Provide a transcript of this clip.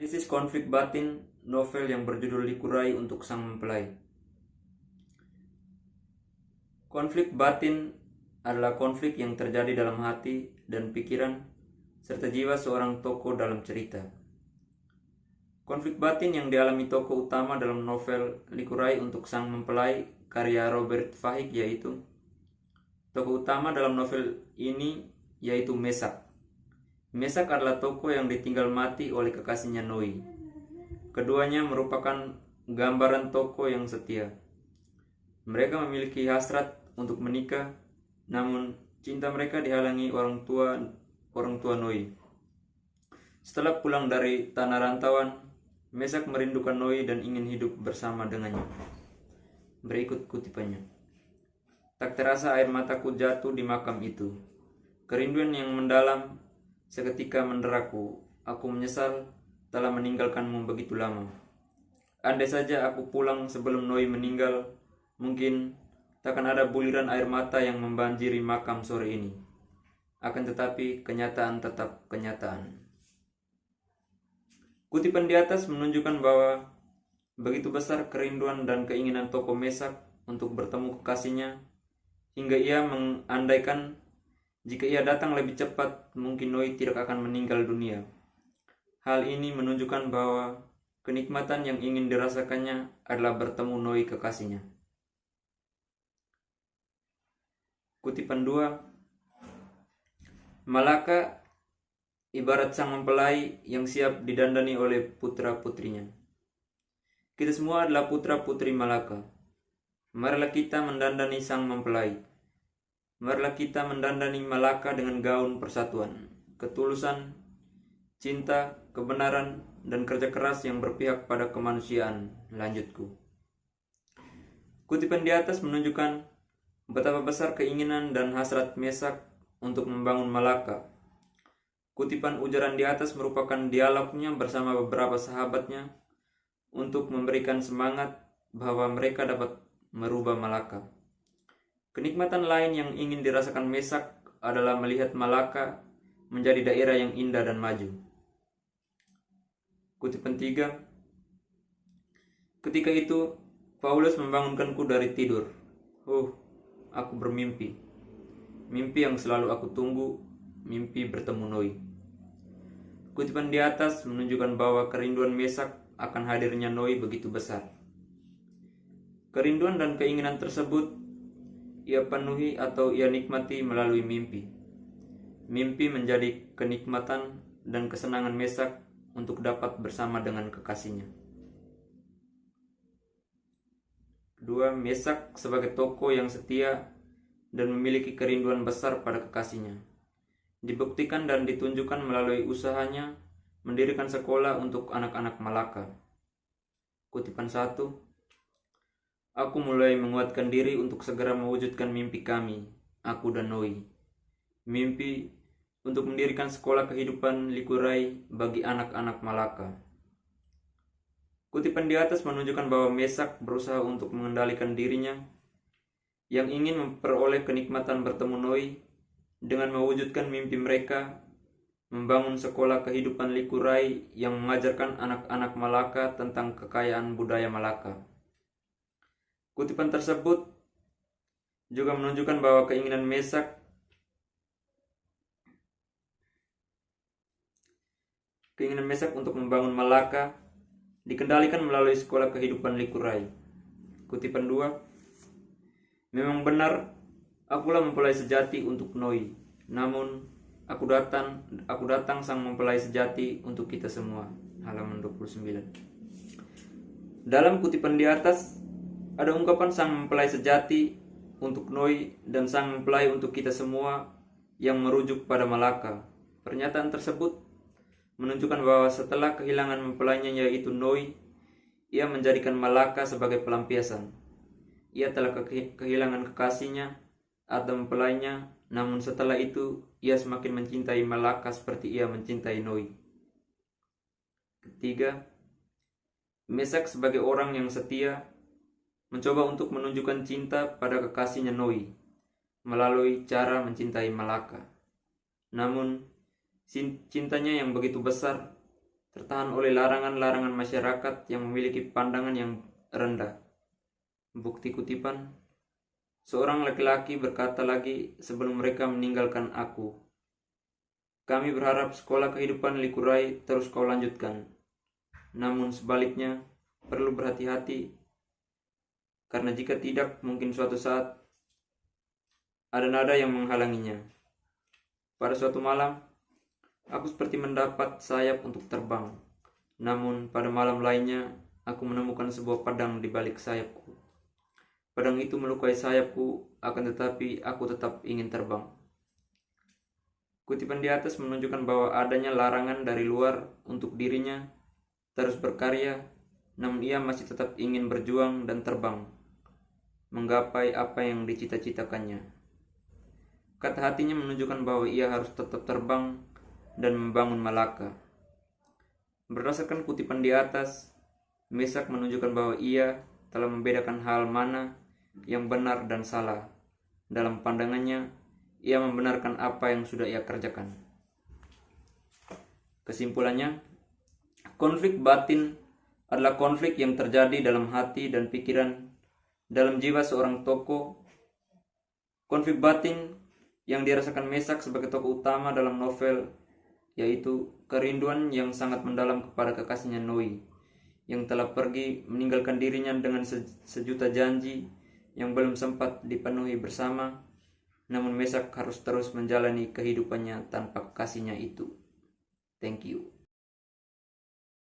Krisis konflik batin, novel yang berjudul Likurai untuk Sang Mempelai. Konflik batin adalah konflik yang terjadi dalam hati dan pikiran serta jiwa seorang tokoh dalam cerita. Konflik batin yang dialami tokoh utama dalam novel Likurai untuk Sang Mempelai karya Robert Fahik yaitu tokoh utama dalam novel ini yaitu Mesak. Mesak adalah tokoh yang ditinggal mati oleh kekasihnya Noi. Keduanya merupakan gambaran tokoh yang setia. Mereka memiliki hasrat untuk menikah, namun cinta mereka dihalangi orang tua Noi. Setelah pulang dari tanah rantauan, Mesak merindukan Noi dan ingin hidup bersama dengannya. Berikut kutipannya. Tak terasa air mataku jatuh di makam itu. Kerinduan yang mendalam seketika menderaku. Aku menyesal telah meninggalkanmu begitu lama. Andai saja aku pulang sebelum Noi meninggal, mungkin takkan ada buliran air mata yang membanjiri makam sore ini. Akan tetapi kenyataan tetap kenyataan. Kutipan di atas menunjukkan bahwa begitu besar kerinduan dan keinginan tokoh Mesak untuk bertemu kekasihnya, hingga ia mengandaikan jika ia datang lebih cepat, mungkin Noi tidak akan meninggal dunia. Hal ini menunjukkan bahwa kenikmatan yang ingin dirasakannya adalah bertemu Noi kekasihnya. Kutipan 2. Malaka ibarat sang mempelai yang siap didandani oleh putra-putrinya. Kita semua adalah putra-putri Malaka. Marilah kita mendandani sang mempelai. Marilah kita mendandani Malaka dengan gaun persatuan, ketulusan, cinta, kebenaran, dan kerja keras yang berpihak pada kemanusiaan. Lanjutku. Kutipan di atas menunjukkan betapa besar keinginan dan hasrat Mesak untuk membangun Malaka. Kutipan ujaran di atas merupakan dialognya bersama beberapa sahabatnya untuk memberikan semangat bahwa mereka dapat merubah Malaka. Kenikmatan lain yang ingin dirasakan Mesak adalah melihat Malaka menjadi daerah yang indah dan maju. Kutipan 3. Ketika itu, Paulus membangunkanku dari tidur. Aku bermimpi. Mimpi yang selalu aku tunggu, mimpi bertemu Noi. Kutipan di atas menunjukkan bahwa kerinduan Mesak akan hadirnya Noi begitu besar. Kerinduan dan keinginan tersebut ia penuhi atau ia nikmati melalui mimpi. Mimpi menjadi kenikmatan dan kesenangan Mesak untuk dapat bersama dengan kekasihnya. Kedua, Mesak sebagai tokoh yang setia dan memiliki kerinduan besar pada kekasihnya. Dibuktikan dan ditunjukkan melalui usahanya mendirikan sekolah untuk anak-anak Malaka. Kutipan 1. Aku mulai menguatkan diri untuk segera mewujudkan mimpi kami, aku dan Noi. Mimpi untuk mendirikan sekolah kehidupan Likurai bagi anak-anak Malaka. Kutipan di atas menunjukkan bahwa Mesak berusaha untuk mengendalikan dirinya yang ingin memperoleh kenikmatan bertemu Noi dengan mewujudkan mimpi mereka membangun sekolah kehidupan Likurai yang mengajarkan anak-anak Malaka tentang kekayaan budaya Malaka. Kutipan tersebut juga menunjukkan bahwa keinginan Mesak untuk membangun Malaka dikendalikan melalui sekolah kehidupan Likurai. Kutipan 2. Memang benar, akulah mempelai sejati untuk Noi. Namun, aku datang sang mempelai sejati untuk kita semua. Halaman 29. Dalam kutipan di atas, ada ungkapan sang mempelai sejati untuk Noi dan sang mempelai untuk kita semua yang merujuk pada Malaka. Pernyataan tersebut menunjukkan bahwa setelah kehilangan mempelainya yaitu Noi, ia menjadikan Malaka sebagai pelampiasan. Ia telah kehilangan kekasihnya atau mempelainya, namun setelah itu ia semakin mencintai Malaka seperti ia mencintai Noi. Ketiga, Mesak sebagai orang yang setia mencoba untuk menunjukkan cinta pada kekasihnya Noi melalui cara mencintai Malaka. Namun cintanya yang begitu besar tertahan oleh larangan-larangan masyarakat yang memiliki pandangan yang rendah. Bukti kutipan, seorang laki-laki berkata lagi sebelum mereka meninggalkan aku, "Kami berharap sekolah kehidupan Likurai terus kau lanjutkan. Namun sebaliknya, perlu berhati-hati, karena jika tidak, mungkin suatu saat ada nada yang menghalanginya. Pada suatu malam, aku seperti mendapat sayap untuk terbang. Namun pada malam lainnya, aku menemukan sebuah pedang di balik sayapku. Pedang itu melukai sayapku, akan tetapi aku tetap ingin terbang." Kutipan di atas menunjukkan bahwa adanya larangan dari luar untuk dirinya terus berkarya, namun ia masih tetap ingin berjuang dan terbang, menggapai apa yang dicita-citakannya. Kata hatinya menunjukkan bahwa ia harus tetap terbang dan membangun Malaka. Berdasarkan kutipan di atas, Mesak menunjukkan bahwa ia telah membedakan hal mana yang benar dan salah. Dalam pandangannya, ia membenarkan apa yang sudah ia kerjakan. Kesimpulannya, konflik batin adalah konflik yang terjadi dalam hati dan pikiran, dalam jiwa seorang tokoh. Konflik batin yang dirasakan Mesak sebagai tokoh utama dalam novel, yaitu kerinduan yang sangat mendalam kepada kekasihnya Noi, yang telah pergi meninggalkan dirinya dengan sejuta janji yang belum sempat dipenuhi bersama. Namun Mesak harus terus menjalani kehidupannya tanpa kekasihnya itu. Thank you.